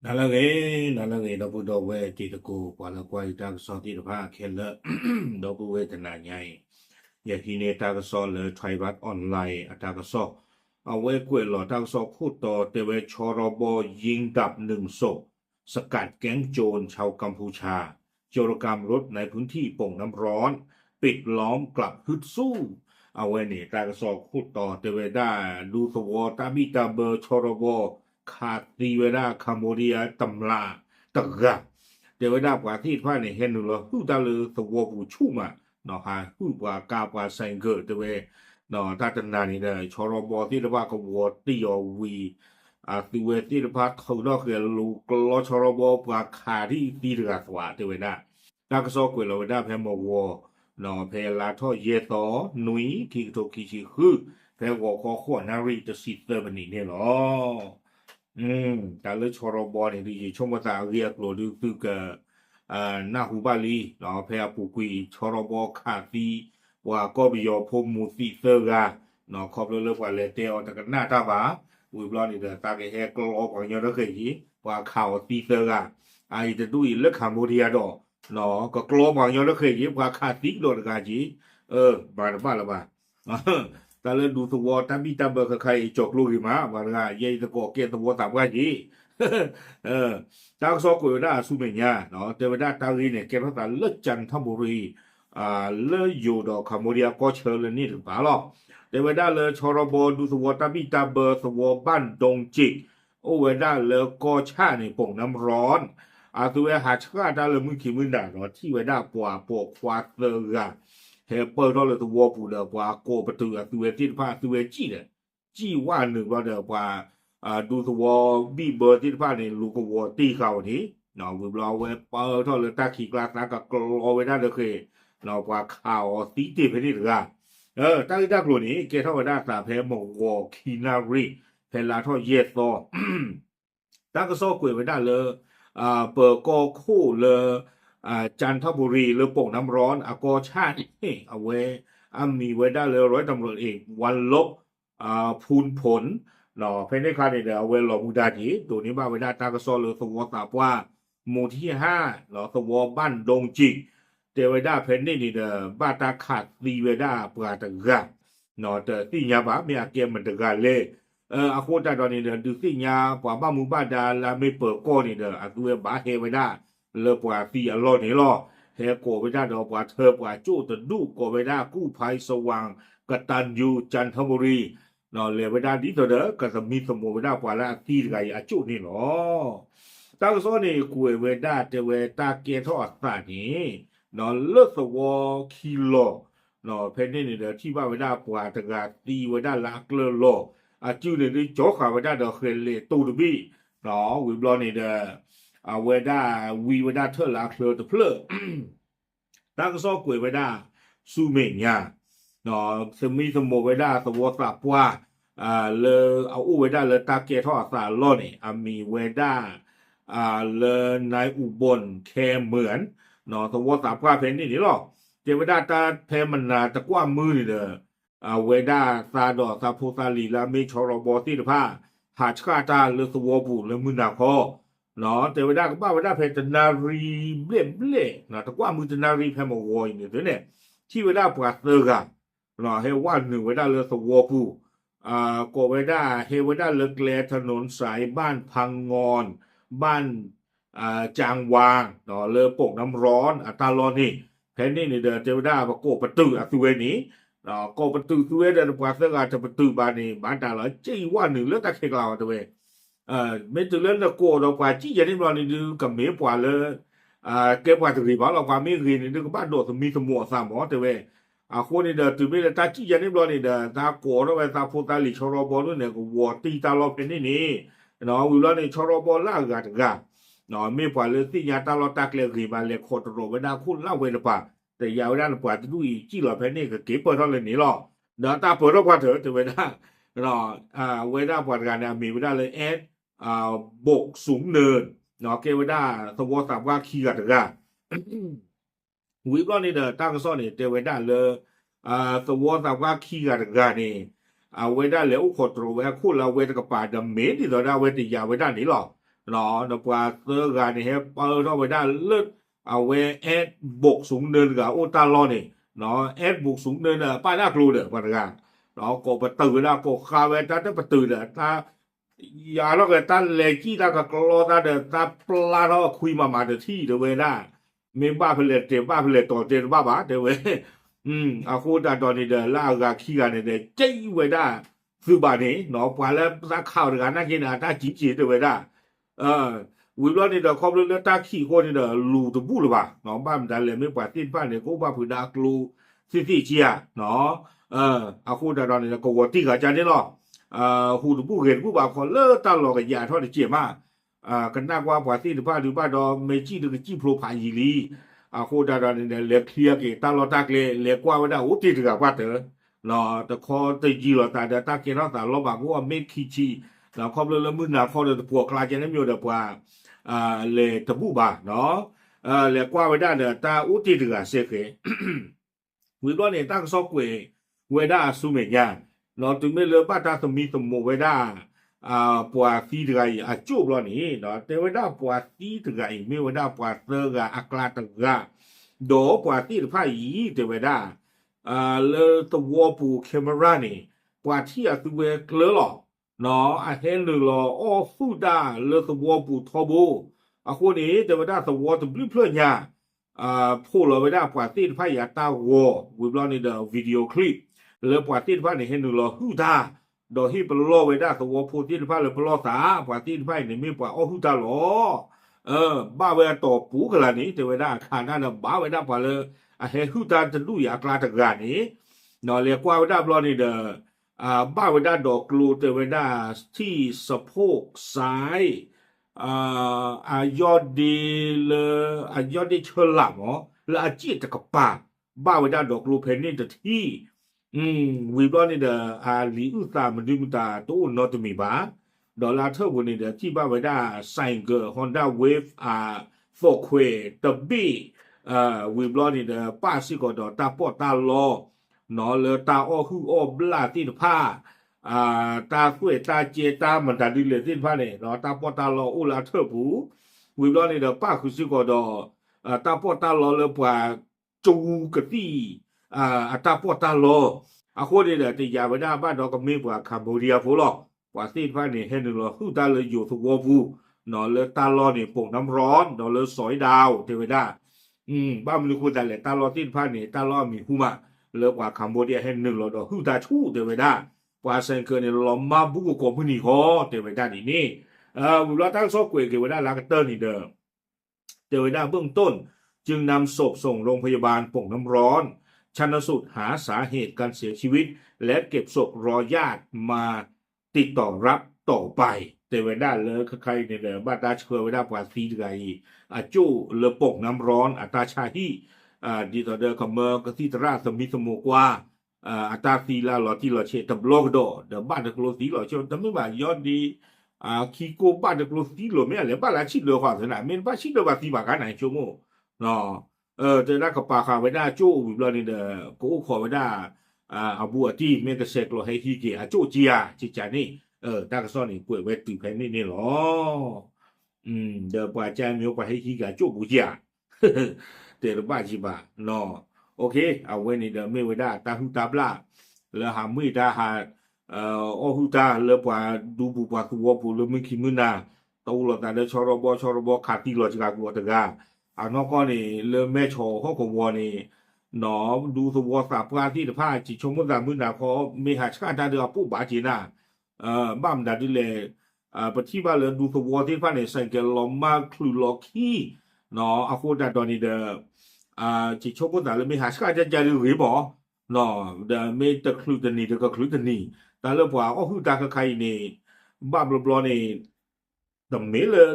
나라게 너부도 왜 뒤듣고 과라과이 딱서디 바 켈러 너부 왜 드나냐이 야히네 딱서 르 트라이밭 온라인 딱서เอาไว้ กล้วยหล่อ 딱서 พูดต่อ แต่เว ชรบ ยิงดับ 1 ศพ สกัด แก๊ง โจร ชาว กัมพูชา โจรกรรม รถ ใน พื้นที่ โป่ง น้ำร้อน ปิดล้อม กลับ ฮึด สู้ เอาไว้ นี่ 딱서 พูดต่อ แต่เว ได้ ดูสว ตาบิตาเบอ ชรบ ขาด ตีเวลา คัมโบเดีย ตำลา ตะกะ แต่เวลา กว่าที่ พระ นี่ เห็นหนู หู้ตาลือ สว ผู้ชุ่ม เนาะ หู้กว่า กา กว่า แซงเกิด แต่เว no ta tan na ni de choro bo ti de ba ko wo ti yo wi a ti we ti de ba tho do ke lu lo choro bo pa kha ti ti de ga swa ti we na ta ka so kwe lo da phe mo wo no phe la tho ye to nui ki to ki chi hu phe wo ko kho na ri to si te ba ni ne lo ta le choro bo ni ri chom ba ta ri lo du tu ka na hu ba li no phe a pu kwi choro bo kha ti ว่าก็ไปยอพมุสีเซอร์กาเนาะขอบเลยว่าเลเตอตะกันหน้าตาบ่าวิบลอนี่เดอตาเกแฮกลอปังยอดเคยยิบว่าขาดติ๊กโดนกาจีแต่เลยดูสวอตาบิตาเบอร์ใครจกลูกมาว่าเย่ตะโกเกตสวอตามว่าจีตากซอกกุยได้สุเมญญาเนาะแต่ว่าได้ตาลีเนี่ยแกพระตาเลิศจันทบุรีเลออยู่ดอกคาโมเดียก็เชิญเลยนี่ถึงป่าหรอกแต่ว่าได้เลยชรบดูสวอตาบิตาเบอร์สวอบ้านดงจิกโอเวด้าเลยก็ชาในป่งน้ำร้อนอาตัวหาชาได้เลยมึงขีมึงด่าเนาะที่เวด้าปัวควาเตอร์กะเฮเปิลทอเลยตัววัวผู้เดอปัวโกประตูตัวที่ผ้าตัวเวจี้เนี่ยจี้ว่าหนึ่งว่าเดอปัวดูตัววัวบีเบอร์ที่ผ้าเนี่ยลูกวัวตีเขานี่เนาะวิบลอเวเปิลทอเลยตาขีกลาสากะกรอไว้ได้เลยเคเนาะว่าข่าวตีเตเพนี่หรือจันทบุรีหรือโป่งน้ำร้อนอากอชาติเอาไว้มีไว้ได้เลยร้อยตำรวจเอกวันลบพูนผลเนาะเพนได้คาเนี่ยเอาไว้หลอมูดาจีตัวนี้มาไว้ได้ตากระซอเลยสวอตาว่าหมู่ที่ 5เนาะสวอบ้านดงจิกเตไว้ได้เพนนี่นี่เด้อบ้านตาขาดตีไว้ได้ปราตะกะเนาะแต่ที่ยาบะไม่อาเกมมันตะกะเลยอาโคตาตอนนี้เดอดูสิญาปว่าบ้ามูบ้าดาลาไม่เปิดก้อนนี่เดออาตัวบาเฮไว้ได้เลอปว่าตีอลอนี่ลอเฮโกไว้ได้ดอกปว่าเธอปว่าจู้ตะดูโกไว้ได้กู้ภัยสว่างกตัญญูจันทบุรีเนาะเลยไว้ได้ดีตัวเด้อก็จะมีสมุไว้ได้ปว่าละตีไกอาจู้นี่เนาะตั้งโซนี่กุยไว้ได้เตเวตาเกทอดตานี่เนาะเลิศสวอคิโลเนาะเพนนี่นี่เดอที่ว่าไว้ได้ปว่าตะกาตีไว้ได้ลักเลอโลอาจูเนี่ยได้จ่อขาไว้ได้ดอกเคลเลตูดบี้เนาะวิบลอนี่เดอเวด้าวีไว้ได้เทอร์ลาเคลอตะเพลอตั้งซอกกวยไว้ได้ซูเมญญาเนาะสมีสมโมไว้ได้สวอสาปว่าเลอเอาอู้ไว้ได้เลยตาเกทอสาล่อนี่มีไว้ได้เลอนายอุบลแคเหมือนเนาะสวอสาปว่าเพนนี่นี่หรอเจไว้ได้ตาเพมันนาตะกว้ามือนี่เด้อ เวด้าซาดอซาโพซาลีลามีชอรบอที่ผ้าหาชาตาเลสวอบูเลมือนาคอเนาะแต่เวด้าก็บ้าเวด้าเพจนารีเบลเบลนะแต่ว่ามือนารีเพมวอยเนี่ยตัวเนี่ยที่เวด้าปราเซอร์กะเนาะเฮว่าหนึ่งเวด้าเลสวอบูก็เวด้าเฮเวด้าเลแกลถนนสายบ้านพังงอนบ้านจางวางเนาะเลโป่งน้ำร้อนตาลอนี่แพนนี่เนี่ยเดอเจวด้าปะโกประตูอัตุเวนี้ก็ประตูตัวเดินกว่าเสื้อจะประตูบานนี่บ้านตาเลยจี้ว่าหนึ่งเลือดตะเคียนเราตัวเองไม่ถึงเรื่องตะโกเรากว่าจี้ยันนี่เรานี่ดูกับเมียกว่าเลยเก็บกว่าถึงรีบ้านเรากว่าไม่รีนี่ดูกับบ้านโดดมีสมองสามหมอตัวเองคนนี่เดินถึงไม่ได้ตาจี้ยันนี่เรานี่เดินตาโกเราไปตาโพตาลิชอรบอลนู่นเนี่ยก็วัวตีตาเราเป็นนี่เนาะวิลล์นี่ชอรบอลล่ากาดกาเนาะไม่กว่าเลยที่ยาตาเราตาเกลียรีมาเลยโคตรโรไปได้คุณเล่าเวลาป่ะแต่ยาวด้านกว่าจะดูอีจี้หล่อแพนนี่ก็เก็บเปิดเท่าเลยนี่หรอเดี๋ยวตาเปิดรอบกว่าเถอะจะเวลาเนาะเวลาปฏิการเนี่ยมีเวลาเลยบกสูงเนินเนาะเกเวลาสวอสามว่าขี้กัดกันวิบล้อนี่เด้อตั้งซ่อนนี่เตเวลาเลยสวอสามว่าขี้กัดกันนี่เวลาเลยอุโคตรเวลาคู่เราเวลากับป่าดำเมนที่เราได้เวลายาเวลานี่หรอ เนาะเดี๋ยวกว่าเจอกันนี่เฮเปิดเข้าไปได้เลิศเอาเวแอดบกสูงเนินกับโอตาลอนี่เนาะแอดบกสูงเนินป้าหน้ากลูเด้อปะกันเนาะก็ประตูนะก็คาเวตาจะประตูเด้อตาอย่าแล้วก็ตาเลกี้ตาก็กลอตาเด้อตาปลาเนาะคุยมาเด้อที่เด้อเวน่าเมบ้าเพลเตบ้าเพลต่อเตบ้าเด้อเวอาคูตาตอนนี้เด้อลากาขี้กันเด้อเจ๊เวด้าคือบ้านนี้เนาะพอแล้วตาข้าวเด้อกันนั่งกินตาจีเด้อเวด้าเออ วิบลอนี่เดอคอมเลตาขี้คนนี่เดอลูตบูหรือเปล่าเนาะบ้านดันเลยไม่ปาตินบ้านเนี่ยก็บ้าผืดากลูสิเจียเนาะอาคูดาดอนนี่ก็วอติกาจานนี่เนาะฮูตบูเห็นกูบ่าคนเลตาหลอกยาทอดเจียมากันนักว่าปาตินบ้านหรือบ้านดอเมจิเดอจีโปรพายีลีอาคูดาดอนนี่เลเคลียกตาลอตากเลกว่าว่าอุติตกาว่าเตอเนาะแต่คอตจีลอตาเดตาเกนาตาลอบากูว่าเมคิชีแล้วคอมเลมือหน้าคอเดพวกคลาเจนมีอยู่เดปว่าเลตบูบาเนาะเลกว่าไว้ได้เนี่ยตาอุติตกาเสกวิโรเนี่ยตั้งซอกเวด้าสุเมียเนาะถึงไม่เลือป้าตาสมีสมเวด้าปัวซีตกาจูบล้อนี่เนาะแต่เวด้าปัวซีตกาไม่เวด้าปัวเตกาอักลาตกาโดปัวตีพายีแต่เวด้าเลตัวปูแคมรานี่ปัวที่อัตเวเคลหรอเนาะเห็นเลยหรออ้อฟูดาเลตัวปูทอโบคนนี้แต่เวด้าตัวตบลิ้นเพลินยาพูดเลยเวด้าปัวตีพายาตาวอวิบลอนี่เดอวิดีโอคลิปเลยปัวตีพานี่เห็นเลยหรอฮูดาโดยที่ปลอเวด้าตัวพูดตีพาเลยปลอสาปัวตีพายนี่ไม่ปัวอ้อฮูดาหรอบ้าเวด้าต่อปูกันละนี่แต่เวด้าขาดนั่นบ้าเวด้าปัวเลยเฮฮูดาจะดูอยากลาตะการนี่เนาะเรียกว่าเวด้าบลอนี่เดอบ้าเวด้าดอกกลูแต่เวด้าที่สะโพกซ้ายยอดดีเลยยอดดีเชลลับอ๋อแล้วอาจีตะกับป่าบ้าเวด้าดอกกลูเพนนี่จะที่วิบลอนี่เดอลีอุตามันดูมุตาตัวนอตมีบ้าดอลลาร์เท่าวันนี้เดอที่บ้าเวด้าไซเกอร์ฮอนด้าเวฟโฟเควตบีวิบลอนี่เดอป้าซิกอดอตาปอตาลอเนาะเลตาอ้อฮืออ้อบลาติดผ้าตาคุยตาเจตามันตาดิเลตินผ้าเนี่ยเนาะตาปอตาลออุลาเทอผูวิบลอนี่เดอป้าคือซิกอดอตาปอตาลอเลปว่าจูกะตีตาปอตาลอคนนี้เดอติยาไปได้บ้านดอกก็มีว่าคัมโบเดียผู้หรอกว่าตินผ้าเนี่ยเห็นหรอฮือตาเลยอยู่ทุกวัวผู้เนาะเลตาลอเนี่ยป่งน้ำร้อนเนาะเลสอยดาวเทวดาบ้านมันคุยแต่แหละตาลอตินผ้าเนี่ยตาลอมีหุมะเลิกว่าคัมโบเดียเห็นหนึ่งเราดอกฮือตาชู้เทวดาว่าเซนเกอร์เนี่ยล้อมมาบุกกบมือนี่ขอเทวดานี่บุรุษตั้งซอกเกวยเทวดาลากเตอร์นี่เดิมเทวดาเบื้องต้นจึงนำศพส่งโรงพยาบาลป่งน้ำร้อนชันสูตรหาสาเหตุการเสียชีวิตและเก็บศพรอญาติมาติดต่อรับต่อไปเทวดาเลยใครเนี่ยเดิมบ้านตาเชื่อเวดาปวาซีไกจูเลป่งน้ำร้อนอัตาชาฮีดีต่อเดิมคำเมอร์กสิตราสมิสมุกว่าตาซีลาหล่อที่หล่อเชตบล็อกดอเดบ้านตะกลสีหล่อเชแต่ไม่ว่ายอดดีคีโกบ้านตะกลสีหล่อไม่อะไรบ้านละชิดเลยความสนามเมนบ้านชิดเลยว่าสีบากันไหนชั่วโมงเนาะเจอได้กับปากขาไว้ได้โจ้วิบลอนี่เด้อกูขอไว้ได้อาบัวที่เมกเซกโลให้ที่เกโจ้เจียจิจานี่ตากระซ่อนนี่ป่วยไว้ตื่นแผ่นนี่หรอเดี๋ยวป่าใจมีโอกาสให้ที่กับโจ้บุเจียเดี๋ยวบ้าจีบาเนาะโอเคเอาไว้นี่เดี๋ยวไม่ไว้ได้ตาหุตาบลาแล้วหามือตาหาอหุตาแล้วป่าดูบุป่าตัวผู้แล้วไม่คิดมือนาตัวเราแต่เดี๋ยวชอรบขาดที่เราจะกลัวตะกานอกก็นี่เริ่มแม่โชว์ข้อของวัวนี่หนอดูสวัวสาพาที่ผ้าจิชมมุตามือนาเขาไม่หาชาติเดือปุ๊บบาจีน่าบ้ามดัดดิเลปฏิบัติเลยดูสวัวที่ผ้าเนี่ยใส่เกลอมมาคลุล็อกขี้เนาะอาโคดาตอนนี้เดจิชมมุตาเลยไม่หาชาติจะหรือบ่เนาะเดไม่ตะคลุตนี่ตะก็คลุตนี่แต่เรื่องว่าอ๋อคือตาใครนี่บ้าบลอนี่แต่ไม่เลย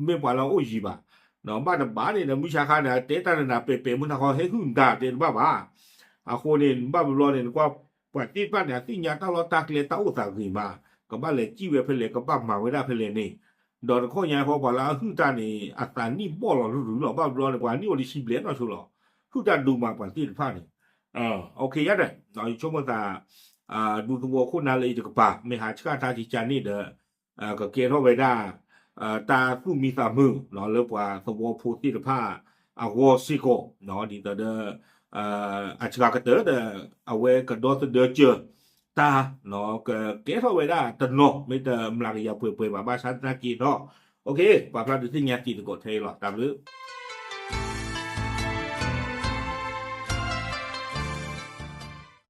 ไม่ว่าเราโอ้ยบ่าเนาะบ้านบ้านนี่นะมุชาคาเนี่ยเตตันน่ะเปมุนเขาให้หุ่นดาเตนบ้าคนนี่บ้าบลอนี่ก็ปฏิบัติเนี่ยสิ่งยาตลอดตากเลตาอุตสาหกรรมมาก็บ้านเลยจีเวเพลก็บ้ามาเวลาเพลนี่ดอนข้อยาพอบอกแล้วหุ่นตานี่อัตรานี่บ่หรอหรือหรอบ้าบลอนี่กว่านี่โอลิชิเบลนเนาะชัวร์หุ่นตาดูมาปฏิบัตินี่โอเคยัดเลยเนาะชั่วโมงตาดูตัวคนนั้นเลยจะกับป่าไม่หาชาติที่จานี่เด้อก็เกณฑ์เข้าไปได้ ตาสู้มีสามมือเนาะเรียกว่าสวอพูสิทธาวอซิโกเนาะดีต่อเดอาชกากระเตอเดเอาไว้กระโดดเดอเจอตาเนาะก็เกสเอาไว้ได้ตโนไม่เติมหลักยาเปื่อยๆมาบ้าชันนากีเนาะโอเคปาพลาดที่งานจีนกดเทหรอตามหรือ